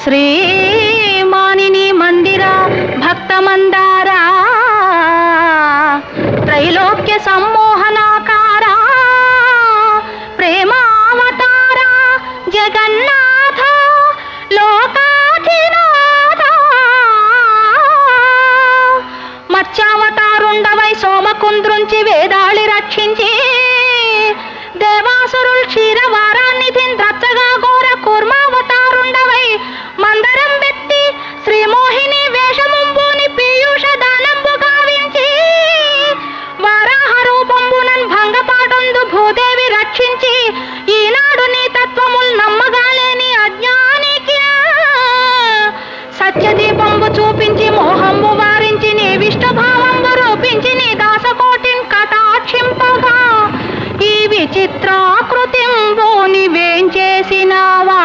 శ్రీమానిని మందిర భక్తమందారా త్రైలోక్య సమ్మోహనాకారా ప్రేమావతార జగన్నాథ లోకాధినాథ మత్స్యావతారుండవై సోమకుంద్రుంచి వేదాళి రక్షించి దేవాసురుల్ క్షీరవారాన్నిధిన్ ద్రచ్చగా ఘోర కూర్మావతారుండవై మందరం వెత్తి శ్రీమోహిని వేషముంబూని పీయూష దానంబు గావించి వారాహ రూపంబునన్ భంగపాటొందు భూదేవి రక్షించి ఈనాడు నీ తత్వముల్ నమ్మగాలేని అజ్ఞానికి సత్యదీపంబు చూపించి మోహంబు వారించి నీ విష్ణుభావంబు రూపించి నీ దాసకోటిన్ కటాక్షింపగా ఈ విచిత్రాకృతింబు నీవేం చేసినావా